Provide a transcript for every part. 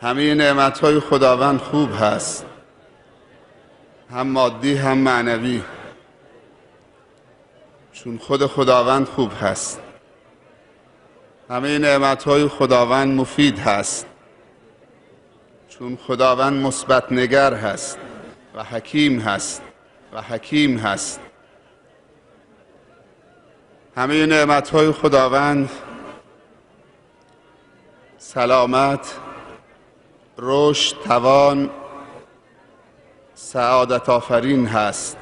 همه نعمت‌های خداوند خوب هست، هم مادی هم معنوی، چون خود خداوند خوب هست. همه نعمت‌های خداوند مفید هست، چون خداوند مثبت نگر هست و حکیم هست. همه نعمت‌های خداوند سلامت، رشد، توان، سعادت آفرین هست.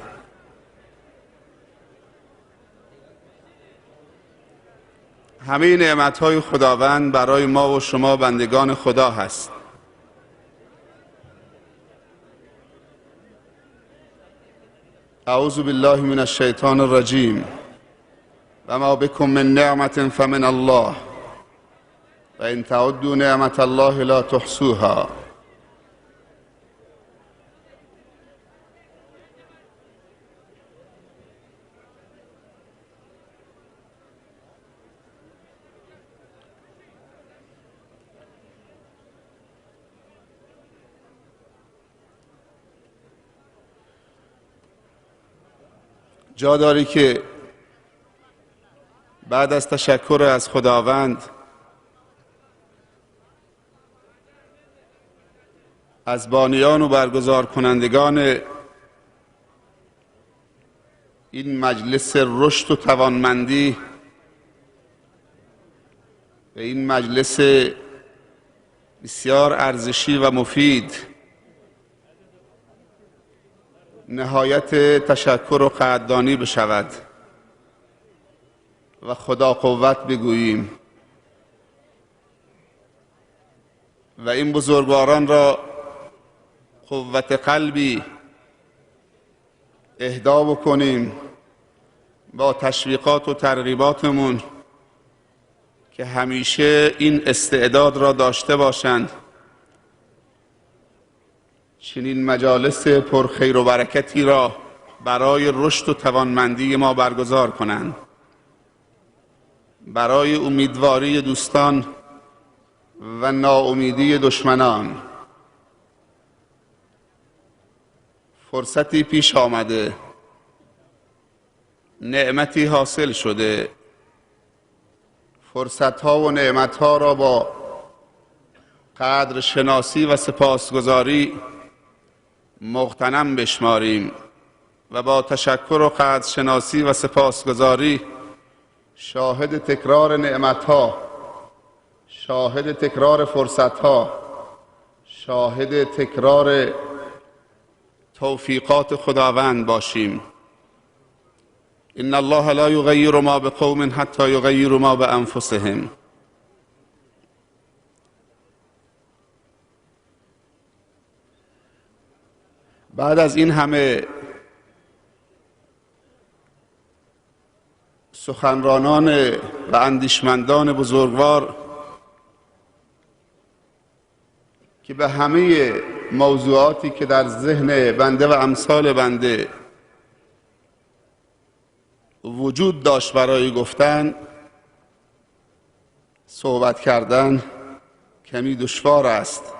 همه نعمت‌های خداوند برای ما و شما بندگان خدا هست. اعوذ بالله من الشیطان الرجیم و ما بكم من نعمة فمن الله و ان تعدوا نعمة الله لا تحصوها. جا داری که بعد از تشکر از خداوند از بانیان و برگزار کنندگان این مجلس رشد و توانمندی و این مجلس بسیار ارزشی و مفید نهایت تشکر و قدردانی بشود و خدا قوت بگوییم و این بزرگواران را قوت قلبی اهدا بکنیم با تشویقات و ترغیباتمون که همیشه این استعداد را داشته باشند چنین مجالس پرخیر و برکتی را برای رشد و توانمندی ما برگزار کنند، برای امیدواری دوستان و ناامیدی دشمنان. فرصتی پیش آمده، نعمتی حاصل شده، فرصتها و نعمتها را با قدر شناسی و سپاسگزاری مغتنم بشماریم و با تشکر و قدر شناسی و سپاسگزاری شاهد تکرار نعمتها، شاهد تکرار فرصتها، شاهد تکرار توفیقات خداوند باشیم. ان الله لا یغیر ما بقوم حتی یغیروا ما بانفسهم. بعد از این همه سخنرانان و اندیشمندان بزرگوار که به همه موضوعاتی که در ذهن بنده و امثال بنده وجود داشت برای گفتن، صحبت کردن کمی دشوار است،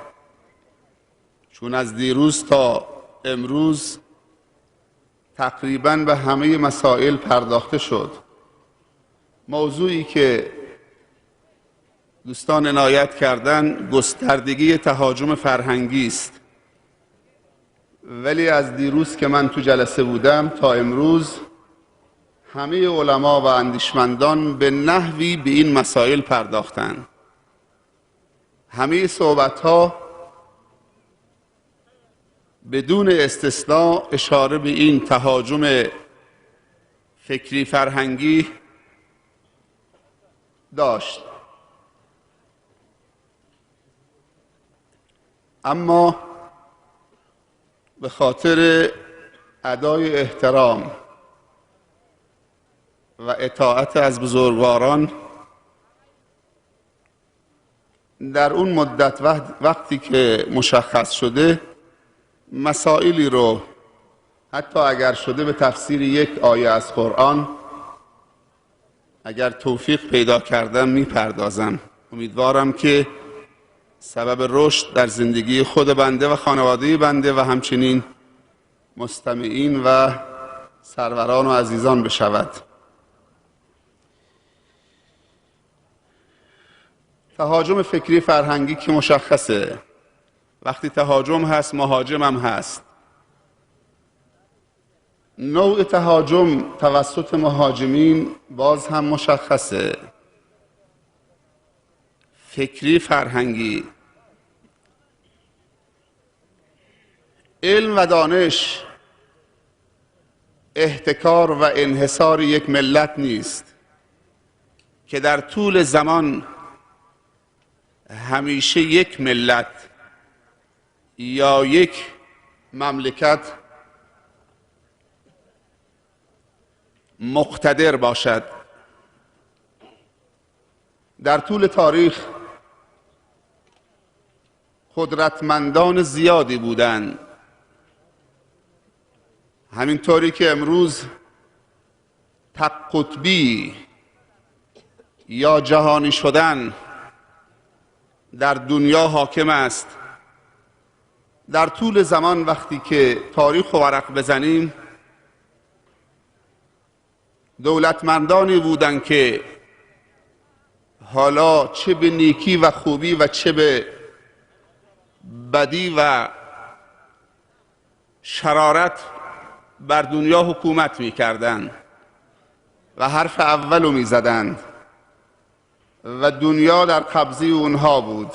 چون از دیروز تا امروز تقریباً به همه مسائل پرداخته شد. موضوعی که دوستان عنایت کردن گستردگی تهاجم فرهنگی است، ولی از دیروز که من تو جلسه بودم تا امروز همه علما و اندیشمندان به نحوی به این مسائل پرداختند. همه صحبت‌ها بدون استثناء اشاره به این تهاجم فکری فرهنگی داشت. اما به خاطر ادای احترام و اطاعت از بزرگواران در اون مدت وقتی که مشخص شده مسائلی رو حتی اگر شده به تفسیر یک آیه از قرآن اگر توفیق پیدا کردم میپردازم. امیدوارم که سبب رشد در زندگی خود بنده و خانواده بنده و همچنین مستمعین و سروران و عزیزان بشود. تهاجم فکری فرهنگی که مشخصه، وقتی تهاجم هست مهاجم هم هست. نوع تهاجم توسط مهاجمین باز هم مشخصه، فکری فرهنگی. علم و دانش احتکار و انحصار یک ملت نیست که در طول زمان همیشه یک ملت یا یک مملکت مقتدر باشد. در طول تاریخ قدرتمندان زیادی بودند، همینطوری که امروز تک قطبی یا جهانی شدن در دنیا حاکم است. در طول زمان وقتی که تاریخ و ورق بزنیم، دولتمندانی بودند که حالا چه به نیکی و خوبی و چه به بدی و شرارت بر دنیا حکومت می‌کردند و حرف اولو می‌زدند و دنیا در قبضه اونها بود.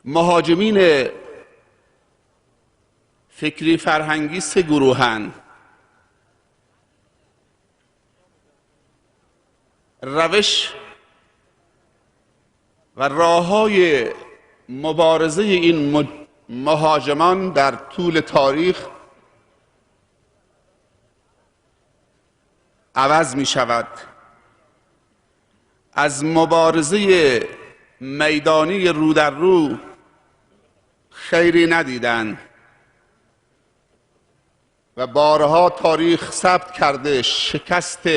مهاجمین فکری فرهنگی سه گروهند. روش و راه‌های مبارزه این مهاجمان در طول تاریخ عوض می شود. از مبارزه میدانی رو در رو خیری ندیدند و بارها تاریخ ثبت کرده شکست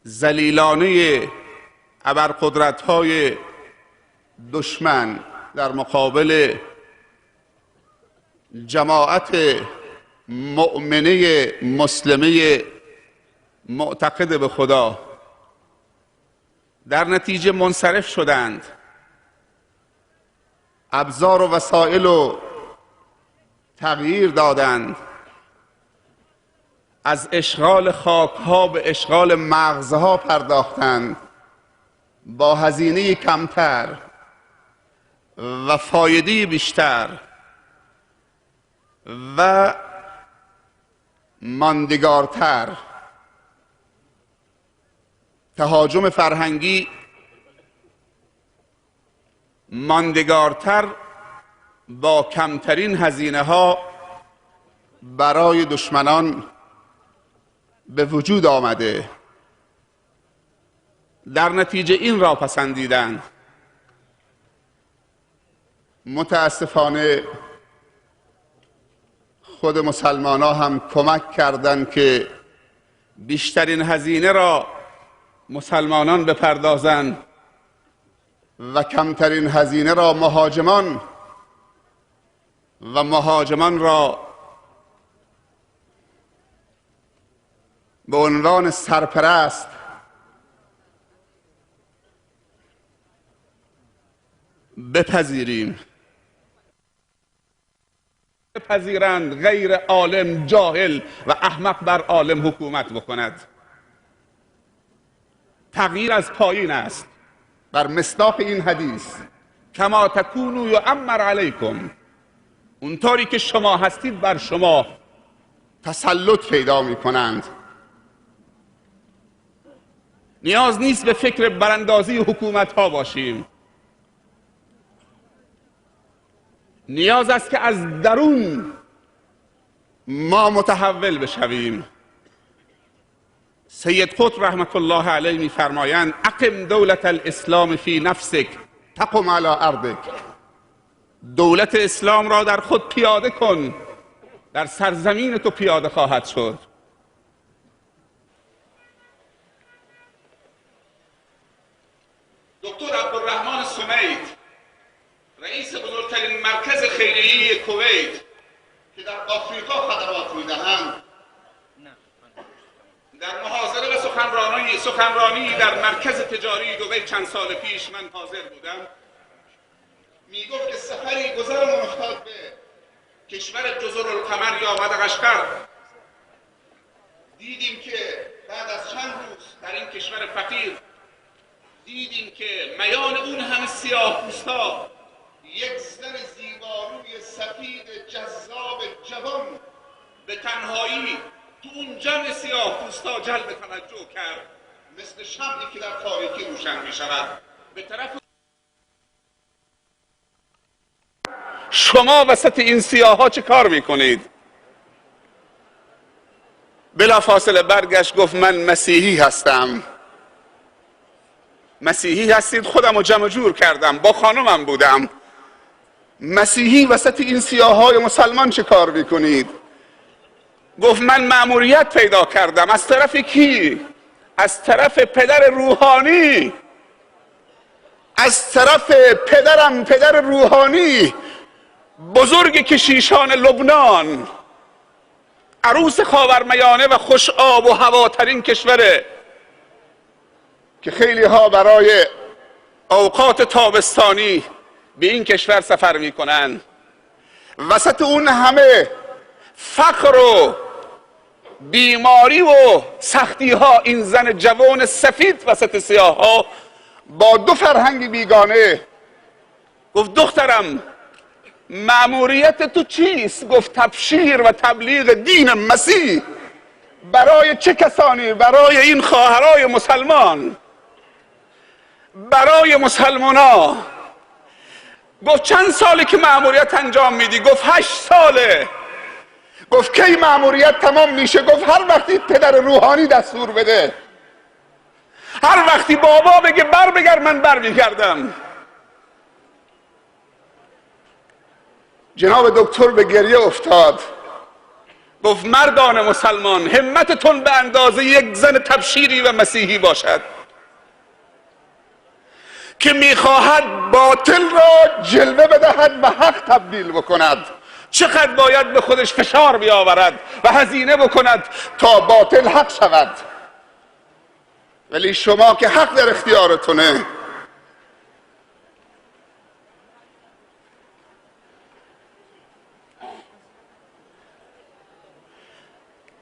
ذلیلانه ابرقدرت‌های دشمن در مقابل جماعت مؤمنه مسلمه معتقد به خدا. در نتیجه منصرف شدند، ابزار و وسایل رو تغییر دادند، از اشغال خاک‌ها به اشغال مغزها پرداختند با هزینه کمتر و فایده بیشتر و ماندگارتر. تهاجم فرهنگی ماندگارتر با کمترین هزینه ها برای دشمنان به وجود آمده. در نتیجه این را پسندیدند. متاسفانه خود مسلمان ها هم کمک کردند که بیشترین هزینه را مسلمانان بپردازند و کمترین هزینه را مهاجمان و مهاجمان را به عنوان سرپرست بپذیریم. بپذیرند غیر عالم جاهل و احمق بر عالم حکومت بکند. تغییر از پایین است. بر مصداق این حدیث کما تکونوا یعمر علیکم، اونطوری که شما هستید بر شما تسلط پیدا می کنند. نیاز نیست به فکر براندازی حکومت ها باشیم. نیاز است که از درون ما متحول بشویم. سید قطب رحمت الله علیه می‌فرمایند اقم دولت الاسلام فی نفسک تقم علی ارضک. دولت اسلام را در خود پیاده کن، در سرزمین تو پیاده خواهد شد. دکتر عبدالرحمن سمید، رئیس بزرگترین مرکز خیریه کویت که در آفریقا خدمات میدهند، در محاضره و سخنرانی در مرکز تجاری دبی چند سال پیش من حاضر بودم، میگفت که سفری گذرمون افتاد به کشور جزرالقمر یا مدغشقر. دیدیم که بعد از چند روز در این کشور فقیر دیدیم که میان اون همه سیاه‌پوستا یک زن زیباروی سفید جذاب جوان به تنهایی تو اون جمع سیاه‌پوستا جلب توجه کرد، مثل شمعی که در تاریکی روشن می شود. به طرف شما وسط این سیاها چه کار میکنید؟ بلافاصله برگشت گفت من مسیحی هستم. مسیحی هستید؟ خودم رو جمع جور کردم، با خانمم بودم. مسیحی وسط این سیاهای مسلمان چه کار میکنید؟ گفت من مأموریت پیدا کردم. از طرف کی؟ از طرف پدر روحانی، از طرف پدرم، پدر روحانی، بزرگ کشیشان لبنان، عروس خاورمیانه و خوش آب و هواترین کشوره که خیلی ها برای اوقات تابستانی به این کشور سفر میکنن. وسط اون همه فقر و بیماری و سختی ها، این زن جوان سفید وسط سیاه ها با دو فرهنگ بیگانه گفت دخترم مأموریت تو چیست؟ گفت تبشیر و تبلیغ دین مسیح. برای چه کسانی؟ برای این خواهرای مسلمان، برای مسلمانا. گفت چند ساله که مأموریت انجام میدی؟ گفت 8 ساله. گفت کی مأموریت تمام میشه؟ گفت هر وقتی پدر روحانی دستور بده، هر وقتی بابا بگه بر بگرد من بر میگردم. جناب دکتر به گریه افتاد، گفت مردان مسلمان همتتون به اندازه یک زن تبشیری و مسیحی باشد که میخواهد باطل را جلوه بدهد و حق تبدیل بکند. چقدر باید به خودش فشار بیاورد و هزینه بکند تا باطل حق شود. ولی شما که حق در اختیارتونه،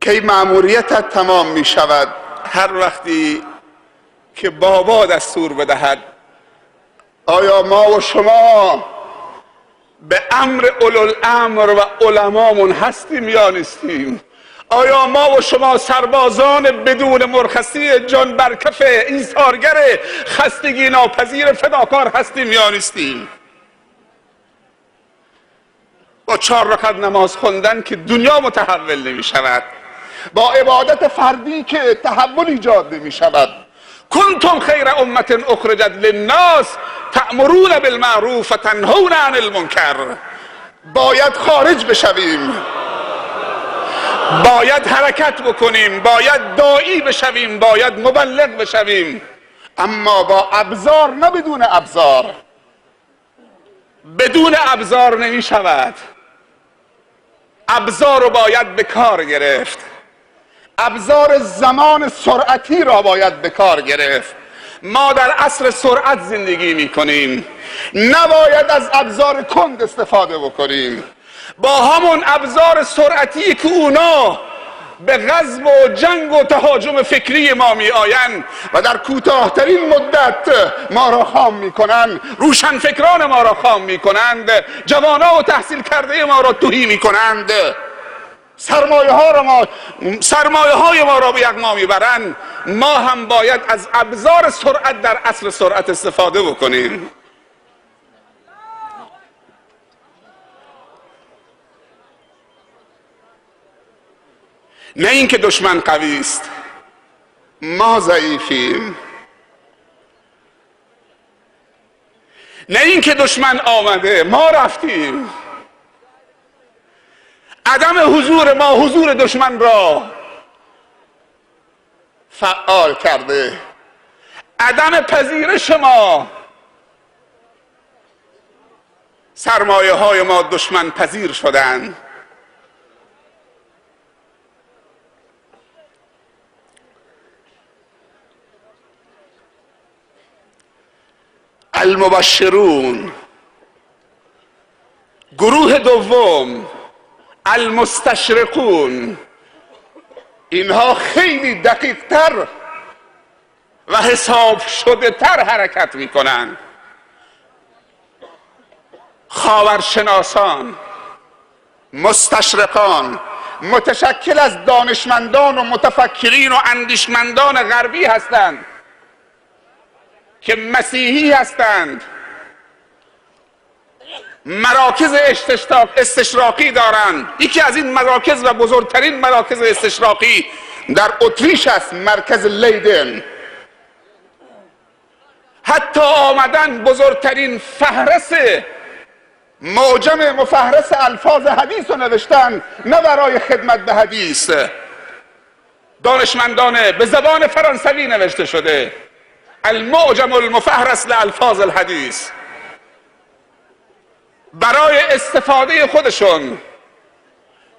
کی مأموریتت تمام می شود؟ هر وقتی که بابا دستور بدهد. آیا ما و شما به امر اولوالامر و علمامون هستیم یا نیستیم؟ آیا ما و شما سربازان بدون مرخصی جان برکف ایثارگر خستگی ناپذیر فداکار هستیم یا نیستیم؟ با 4 رکعت نماز خوندن که دنیا متحول نمی شود، با عبادت فردی که تحول ایجاد نمی شود. کنتم خیر امت اخرجت للناس تأمرون بالمعروف و تنهون عن المنکر. باید خارج بشویم، باید حرکت بکنیم، باید داعی بشویم، باید مبلغ بشویم، اما با ابزار نه بدون ابزار. بدون ابزار نمی شود. ابزار رو باید به کار گرفت. ابزار زمان سرعتی را باید به کار گرفت. ما در عصر سرعت زندگی می کنیم، نباید از ابزار کند استفاده بکنیم. با همون ابزار سرعتی که اونا به غزو و جنگ و تهاجم فکری ما می آیند و در کوتاهترین مدت ما را خام می کنند، روشنفکران ما را خام می کنند، جوانا و تحصیل کرده ما را تهی می کنند، سرمایه های ما را به یغما میبرند. ما هم باید از ابزار سرعت در عصر سرعت استفاده بکنیم. نه اینکه دشمن قوی است، ما ضعیفیم. نه اینکه دشمن آمده ما رفتیم. عدم حضور ما حضور دشمن را فعال کرده. عدم پذیرش ما سرمایه های ما دشمن پذیر شدند. المبشرون، گروه دوم المستشرقون، اینها خیلی دقیق تر و حساب شده تر حرکت می کنند. خاورشناسان، مستشرقان، متشکل از دانشمندان و متفکرین و اندیشمندان غربی هستند که مسیحی هستند، مراکز استشراقی دارند. یکی از این مراکز و بزرگترین مراکز استشراقی در اتریش است، مرکز لیدن. حتی آمدن بزرگترین فهرست معجم مفهرس الفاظ حدیث رو نوشتن، نه برای خدمت به حدیث، دانشمندانه به زبان فرانسوی نوشته شده، المعجم المفهرس لالفاظ الحدیث. برای استفاده خودشون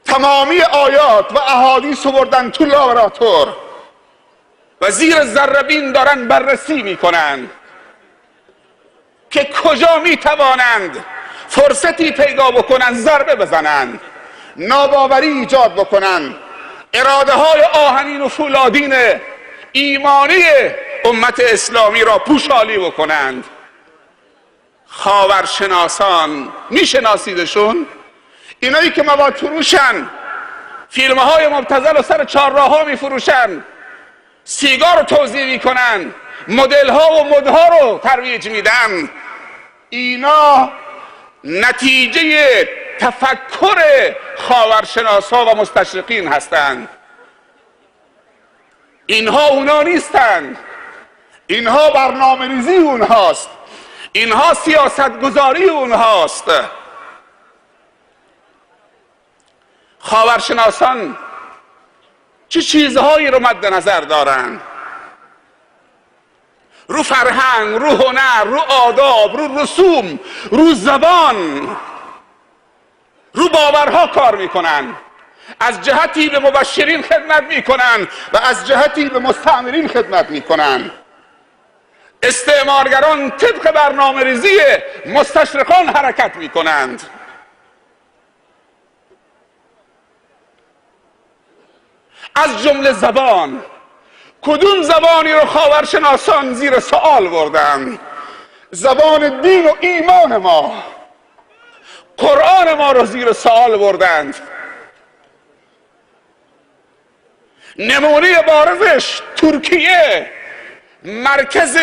تمامی آیات و احادیث رو بردن تو لابراتور و زیر ذره‌بین دارن بررسی میکنن که کجا میتوانند فرصتی پیدا بکنن ضربه بزنن، ناباوری ایجاد بکنن، اراده های آهنین و فولادین ایمانی امت اسلامی را پوشالی بکنند. خاورشناسان میشناسیدشون؟ اینایی که مواد فروشن، فیلم های مبتذل و سر چهارراه ها میفروشن، سیگار رو توزیع میکنن، مدل ها و مدها رو ترویج میدن، اینا نتیجه تفکر خاورشناسا و مستشرقین هستند. اینها اونا نیستند، اینها برنامه‌ریزی اونهاست، اینها سیاستگذاری اونهاست. خاورشناسان چه چیزهایی رو مد نظر دارند؟ رو فرهنگ، رو هنر، رو آداب، رو رسوم، رو زبان، رو باورها کار میکنن. از جهتی به مبشرین خدمت میکنن و از جهتی به مستعمرین خدمت میکنن. استعمارگران طبق برنامه ریزی مستشرقان حرکت میکنند. از جمله زبان، کدوم زبانی رو خاورشناسان زیر سوال بردن؟ زبان دین و ایمان ما، قرآن ما رو زیر سوال بردند. نمونه بارزش ترکیه، مرکز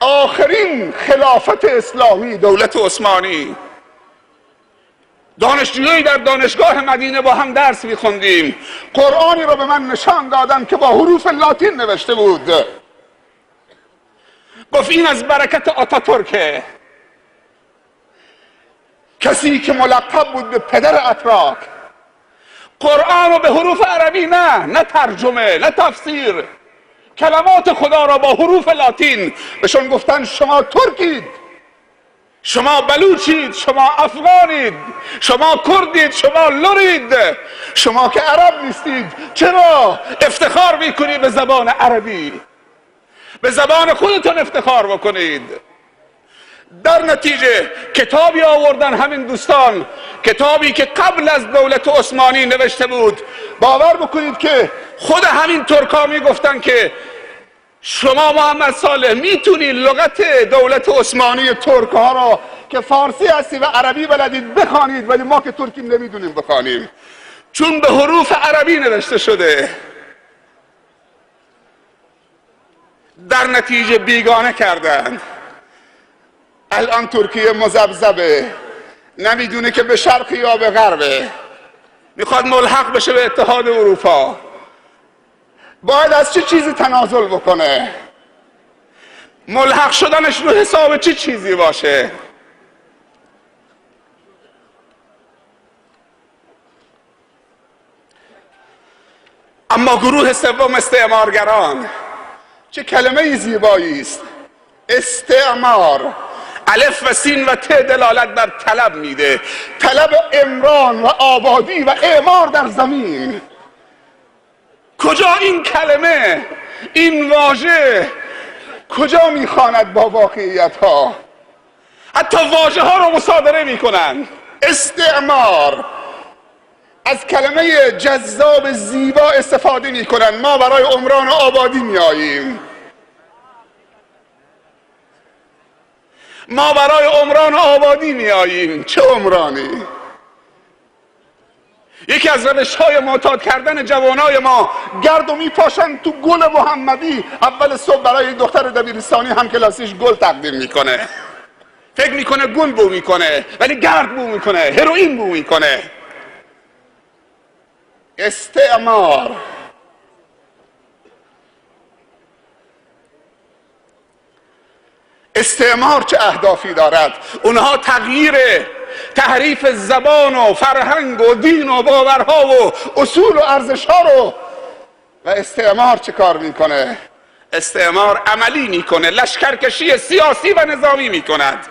آخرین خلافت اسلامی، دولت عثمانی. دانشجویی در دانشگاه مدینه با هم درس میخوندیم، قرآنی رو به من نشان دادن که با حروف لاتین نوشته بود. گفت این از برکت آتاتورکه، کسی که ملقب بود به پدر اتراک. قرآن رو به حروف عربی، نه ترجمه، نه تفسیر، کلمات خدا را با حروف لاتین. بهشون گفتن شما ترکید، شما بلوچید، شما افغانید، شما کردید، شما لورید، شما که عرب نیستید چرا افتخار میکنید به زبان عربی؟ به زبان خودتون افتخار بکنید. در نتیجه کتابی آوردن همین دوستان، کتابی که قبل از دولت عثمانی نوشته بود. باور بکنید که خود همین ترکا میگفتن که شما محمد صالح میتونی لغت دولت عثمانی ترک ها را که فارسی هستی و عربی بلدید بخوانید، ولی ما که ترکیم نمیدونیم بخوانیم، چون به حروف عربی نوشته شده. در نتیجه بیگانه کردند. الان ترکیه مذبذبه، نمیدونه که به شرق یا به غربه، میخواد ملحق بشه به اتحاد اروپا. باید از چه چیزی تنازل بکنه؟ ملحق شدنش رو حساب چه چیزی باشه؟ اما گروه سوم استعمارگران، چه کلمه زیبایی است، استعمار. الف و سین و ت دلالت بر طلب میده، طلب عمران و آبادی و اعمار در زمین. کجا این کلمه، این واژه کجا میخواند با واقعیت ها؟ حتی واژه ها رو مصادره میکنن. استعمار، از کلمه جذاب زیبا استفاده میکنن. ما برای عمران و آبادی میاییم، ما برای عمران و آبادی میاییم. چه عمرانی؟ یکی از روش‌های معتاد کردن جوانای ما، گرد و میپاشن تو گل محمدی. اول صبح برای دختر دبیرستانی هم کلاسیش گل تقدیم میکنه، فکر میکنه گل بو میکنه ولی گرد بو میکنه، هروئین بو میکنه. استعمار. استعمار چه اهدافی دارد؟ اونها تحریف زبان و فرهنگ و دین و باورها و اصول و ارزشها رو. و استعمار چه کار میکنه؟ استعمار عملی میکنه، لشکرکشی سیاسی و نظامی میکند،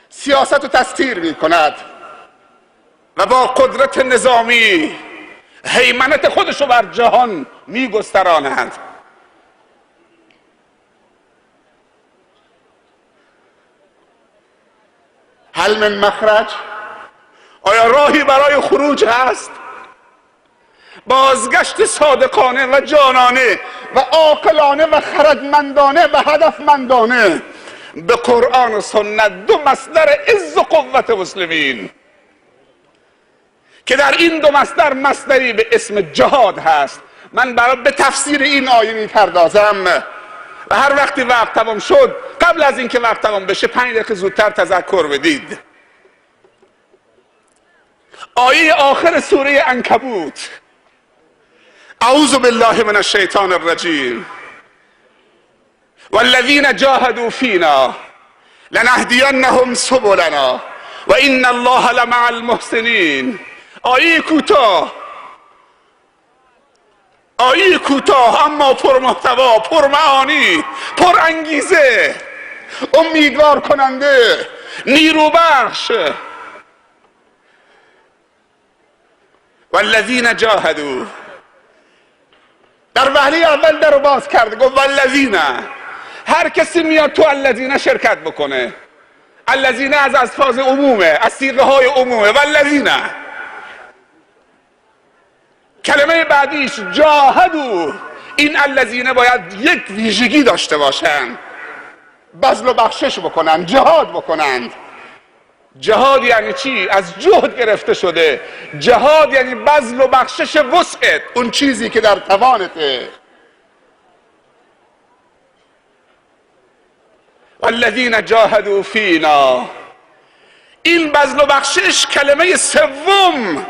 سیاست رو تسخیر میکند و با قدرت نظامی هیمنت خودش رو بر جهان میگستراند. هل من مخرج؟ آیا راهی برای خروج هست؟ بازگشت صادقانه و جانانه و عاقلانه و خردمندانه و هدفمندانه به قرآن و سنت، دو مصدر عز و قوت مسلمین، که در این دو مصدر مصدری به اسم جهاد هست. من برای به تفسیر این آیه میپردازم و هر وقتی وقت تمام شد، قبل از اینکه وقت تمام بشه 5 دقیقه زودتر تذکر بدید. آیه آخر سوره عنکبوت، اعوذ بالله من الشیطان الرجیم، والذین جاهدوا فینا لنهدینهم سبلنا و ان الله لمع المحسنین. آیه کوتاه اما پرمحتوا، پرمعانی، پرانگیزه، امیدوار کننده، نیروبخش. والذین جاهدوا، در وهله اول در رو باز کرده، گفت والذین. هر کسی میاد تو الذین شرکت بکنه. الذین از الفاظ عمومه، از صیغه های عمومه. والذین کلمه بعدیش جاهدوا. این الذین باید یک ویژگی داشته باشن، بذل و بخشش بکنن، جهاد بکنند. جهاد یعنی چی؟ از جهد گرفته شده. جهاد یعنی بذل و بخشش وسعت، اون چیزی که در توانته. والذین جاهدوا فینا، این بذل و بخشش کلمه سوم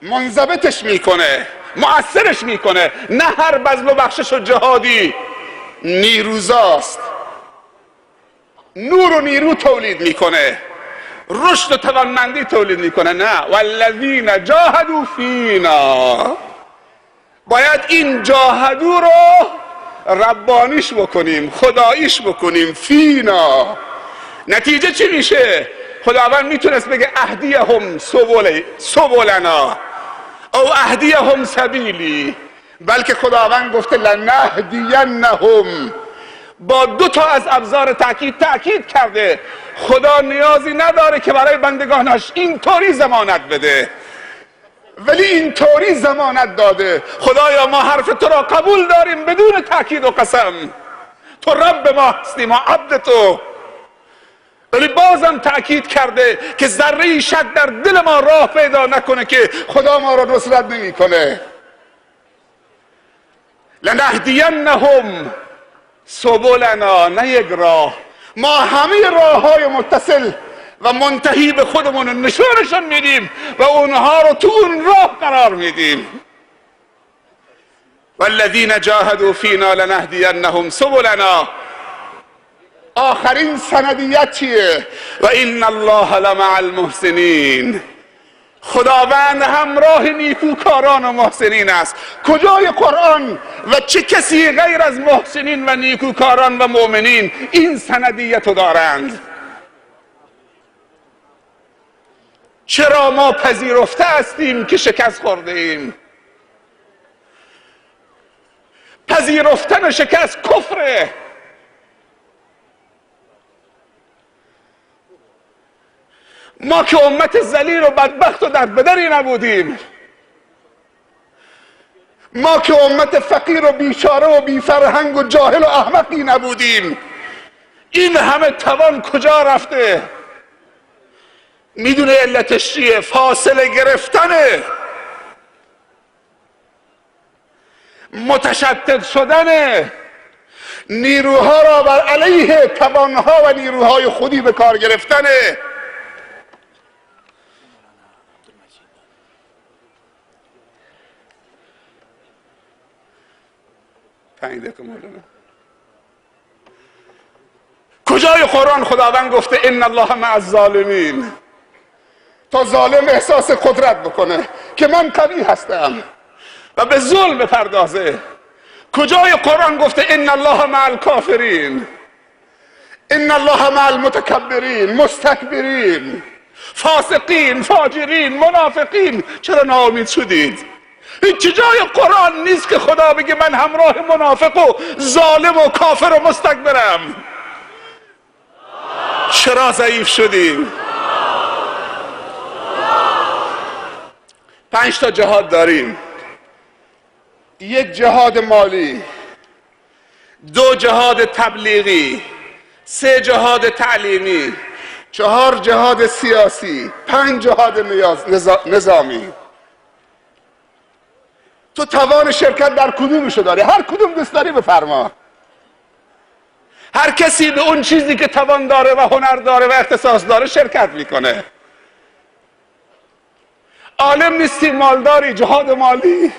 منضبطش میکنه، مؤثرش میکنه. نه هر بذل و بخشش و جهادی نیروزاست، نور و نیرو تولید میکنه، رشد و توانمندی تولید میکنه. نه، والذین جاهدوا فینا. باید این جاهدو رو ربانیش بکنیم، خداییش بکنیم. فینا نتیجه چی میشه؟ خداوند میتونست بگه اهدیهم سبلنا او اهدیهم سبیلی، بلکه خداوند گفته لنهدینهم. با 2 تا از ابزار تأکید کرده. خدا نیازی نداره که برای بندگانش اینطوری ضمانت بده، ولی اینطوری ضمانت داده. خدایا ما حرف تو را قبول داریم بدون تأکید و قسم، تو رب ما هستی، ما عبد تو، ولی بازم تأکید کرده که ذره شک در دل ما راه پیدا نکنه که خدا ما را نصرت نمی کنه. لنهدینهم سبلنا، نه یک راه، ما همه راههای متصل و منتهی به خودمون نشونشون میدیم و اونها رو تو اون راه قرار میدیم. والذین جاهدوا فینا لنهدینهم سبلنا. آخرین سندیت چیه؟ و ان الله لمع المحسنین. خداوند همراه نیکوکاران و محسنین است. کجای قرآن و چه کسی غیر از محسنین و نیکوکاران و مؤمنین این سندیت رو دارند؟ چرا ما پذیرفته هستیم که شکست خورده ایم؟ پذیرفتن شکست کفره. ما که امت ذلیل و بدبخت و دربدری نبودیم، ما که امت فقیر و بیچاره و بیفرهنگ و جاهل و احمقی نبودیم. این همه توان کجا رفته؟ میدونه علتش چیه؟ فاصله گرفتنه، متشتت شدنه، نیروها را بر علیه توانها و نیروهای خودی به کار گرفتنه. کجای قرآن خداوند گفته ان الله مع الظالمین؟ تا ظالم احساس قدرت بکنه که من قوی هستم و به ظلم بپردازه. کجای قرآن گفته ان الله مع الکافرین؟ ان الله مع المتکبرین، مستکبرین، فاسقین، فاجرین، منافقین. چرا ناامید شدید؟ هیچ جای قرآن نیست که خدا بگه من همراه منافق و ظالم و کافر و مستکبرم. چرا ضعیف شدیم؟ 5 تا جهاد داریم. 1 جهاد مالی، 2 جهاد تبلیغی، 3 جهاد تعلیمی، 4 جهاد سیاسی، 5 جهاد نظامی. تو توان شرکت در کدومشو داری؟ هر کدوم دوست داری بفرما. هر کسی به اون چیزی که توان داره و هنر داره و اختصاص داره شرکت میکنه. عالم نیستی، مالداری، جهاد مالی.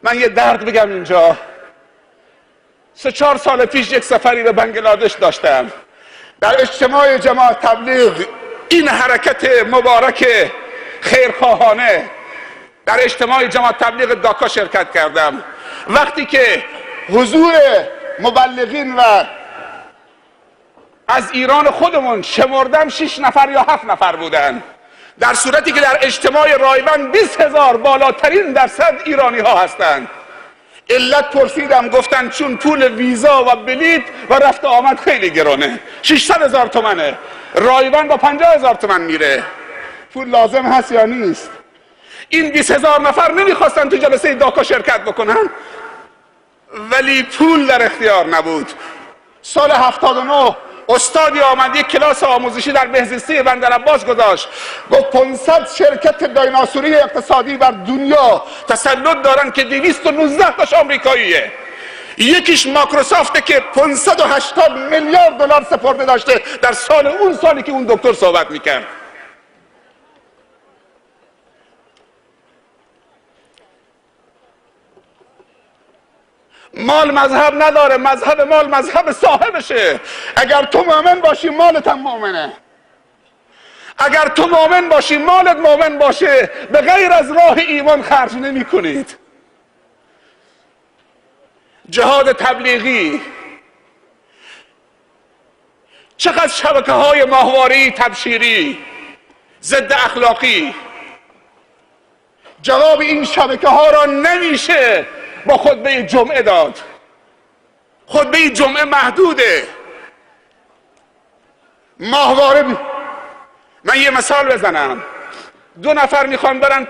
من یه درد بگم اینجا. 3-4 سال پیش یک سفری به بنگلادش داشتم. در اجتماع جماعت تبلیغ، این حرکت مبارک خیرخواهانه، در اجتماع جماعت تبلیغ داکا شرکت کردم. وقتی که حضور مبلغین و از ایران خودمون شمردم 6 نفر یا 7 نفر بودن، در صورتی که در اجتماع رایبند 20,000 بالاترین درصد ایرانی ها هستند. علت پرسیدم، گفتن چون پول ویزا و بلیط و رفت آمد خیلی گرانه، 600,000 تومنه. رایبند با 50,000 تومن میره. پول لازم هست یا نیست؟ این 20,000 نفر نمیخواستن تو جلسه داکا شرکت بکنن، ولی پول در اختیار نبود. سال 79 استادی آمد یک کلاس آموزشی در بهزیستی بندرعباس گذاشت، گفت 500 شرکت دایناسوری اقتصادی بر دنیا تسلط دارن که 219 تاش آمریکاییه. یکیش مایکروسافته که 580 میلیارد دلار سپرده داشته در اون سالی که اون دکتر صحبت میکرد. مال مذهب نداره، مذهب مال مذهب صاحبشه. اگر تو مؤمن باشی مالت هم مؤمنه. اگر تو مؤمن باشی مالت مؤمن باشه، به غیر از راه ایمان خرج نمی کنید. جهاد تبلیغی، چقدر شبکه های ماهواره‌ای تبشیری ضد اخلاقی. جواب این شبکه ها را نمیشه با خطبه جمعه داد. خطبه جمعه محدوده. ماهواره من یه مثال بزنم. 2 نفر میخوان برن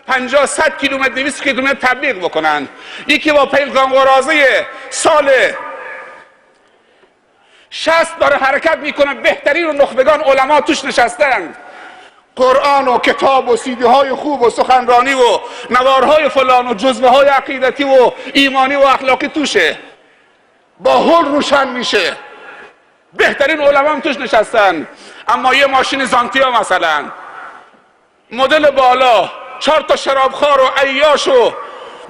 50-100 کیلومتر 200 کیلومتر تبلیغ بکنن. یکی با پیغام قرازه سال 60 داره حرکت میکنه، بهترین و نخبگان علما توش نشستن، قرآن و کتاب و سیدی های خوب و سخنرانی و نوارهای فلان و جزوه های عقیدتی و ایمانی و اخلاقی توشه، با هول روشن میشه، بهترین علما هم توش نشستن. اما یه ماشین زانتیا مثلا مدل بالا، 4 تا شرابخوار و عیاش و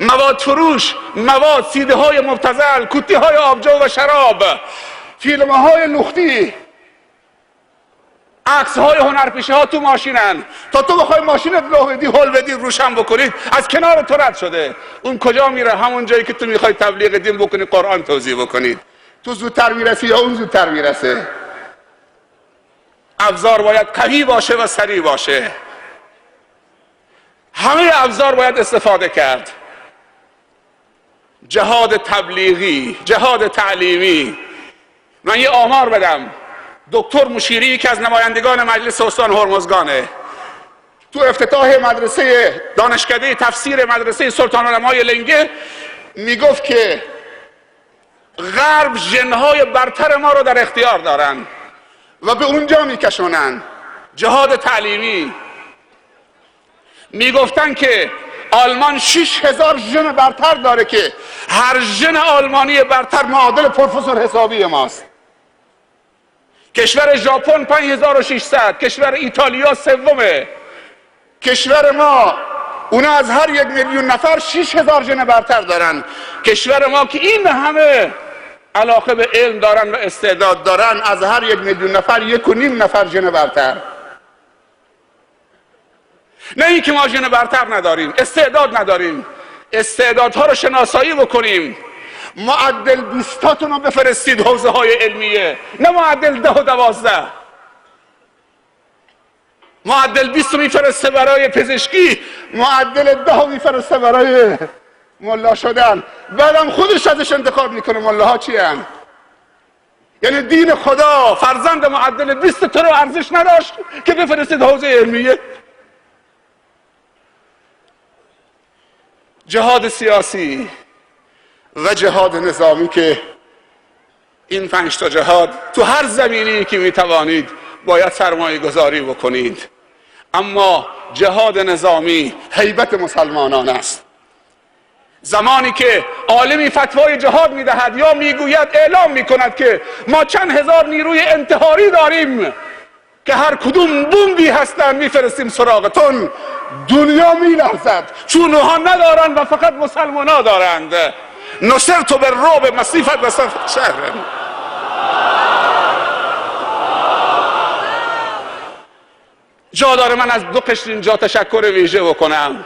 مواد فروش، مواد، سیدی های مبتذل، کوتی های آبجو و شراب، فیلم های لختی، عکس‌های هنرپیشه‌ها تو ماشینن، تا تو بخوای ماشینت لو بدی هول بدی روشن بکنید از کنار تو رد شده. اون کجا میره؟ همون جایی که تو میخوای تبلیغ دین بکنی، قرآن توضیح بکنید. تو زودتر میرسی یا اون زودتر میرسه؟ ابزار باید قوی باشه و سریع باشه. همه ابزار باید استفاده کرد. جهاد تبلیغی، جهاد تعلیمی. من یه آمار بدم. دکتر مشیری که از نمایندگان مجلس استان هرمزگانه، تو افتتاح مدرسه دانشکده تفسیر مدرسه سلطان علمای لنگه میگفت که غرب ژن‌های برتر ما رو در اختیار دارن و به اونجا میکشونن. جهاد تعلیمی. میگفتن که آلمان 6000 ژن برتر داره که هر ژن آلمانی برتر معادل پروفسور حسابی ماست. کشور ژاپن 5600، کشور ایتالیا سومه. کشور ما اونا از هر 1 میلیون نفر 6000 ژن برتر دارن. کشور ما که این همه علاقه به علم دارن و استعداد دارن، از هر 1 میلیون نفر 1.5 نفر ژن برتر. نه این که ما ژن برتر نداریم، استعداد نداریم. استعدادها رو شناسایی بکنیم. معدل 20 رو بفرستید حوزه های علمیه، نه معدل 10 و 12. معدل 20 رو میفرسته برای پزشکی، معدل 10 میفرسته برای ملا شدن. بعدم خودش ازش انتخاب میکنه ملاها چی هن؟ یعنی دین خدا فرزند معدل 20 تو رو ارزش نداشت که بفرستید حوزه علمیه. جهاد سیاسی و جهاد نظامی که این 5 تا جهاد تو هر زمینی که میتوانید باید سرمایه گذاری بکنید. اما جهاد نظامی هیبت مسلمانان است. زمانی که عالمی فتوای جهاد میدهد یا میگوید، اعلام میکند که ما چند هزار نیروی انتحاری داریم که هر کدوم بمبی هستن میفرستیم سراغتون، دنیا میلرزد، چون اونها ندارن و فقط مسلمانا دارند. نصرت بالرعب مسیفت و شهر. جا داره من از 2 قشر اینجا تشکر ویژه بکنم.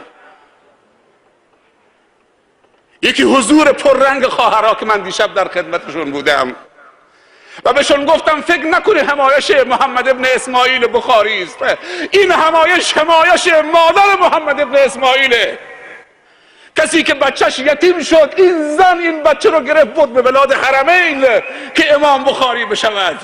یکی حضور پررنگ خواهرها که من دیشب در خدمتشون بودم و بهشون گفتم فکر نکنی حمایش محمد ابن اسماعیل بخاری است. این حمایش مادر محمد ابن اسماعیله. کسی که بچهش یتیم شد، این زن این بچه رو گرفت بود به بلاد حرمین که امام بخاری بشود.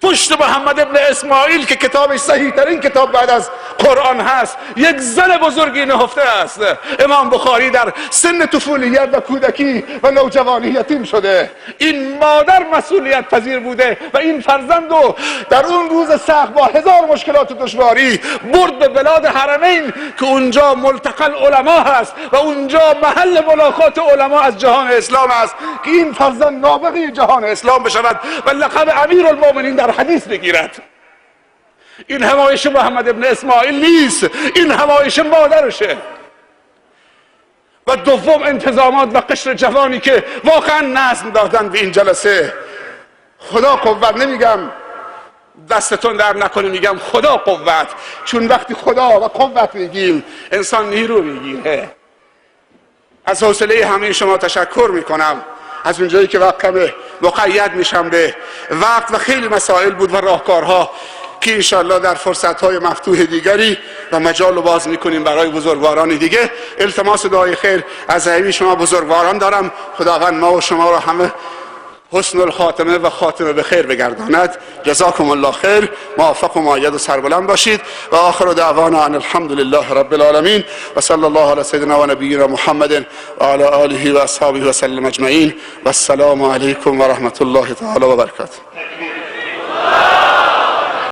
پشت محمد ابن اسماعیل که کتابش صحیح ترین کتاب بعد از قرآن هست، یک زن بزرگی نهفته است. امام بخاری در سن طفولیت و کودکی و نوجوانی یتیم شده. این مادر مسئولیت پذیر بوده و این فرزند رو در اون روز سخت با 1000 مشکلات و دشواری برد به بلاد حرمین که اونجا ملتقى العلماء هست و اونجا محل ملاقات علما از جهان اسلام است که این فرزند نابغه جهان اسلام بشود و لقب امیرالمومنین در حدیث بگیرد. این حمایش محمد ابن اسماعیل نیست، این حمایش مادرشه. و دوم انتظامات و قشر جوانی که واقعا نظم دادن به این جلسه. خدا قوت، نمیگم دستتون در نکنه، میگم خدا قوت، چون وقتی خدا و قوت میگیم انسان نیرو میگیره. از حوصله همه شما تشکر میکنم. از اونجایی که وقتم مقید میشم به وقت و خیلی مسائل بود و راهکارها که انشاءالله در فرصتهای مفتوح دیگری و مجال رو باز میکنیم برای بزرگواران دیگه. التماس دعای خیر از همه شما بزرگواران دارم. خداوند ما و شما رو همه حسن الخاتمه و خاتمه به خیر بگرداند. جزاکم الله خیر. موفق و مؤید و سربلند باشید و آخر دعوانا ان الحمد لله رب العالمین و صلی الله علی سیدنا و نبینا محمد و علی آله و اصحابه و سلم اجمعین و السلام علیکم و رحمت الله تعالی و برکاته.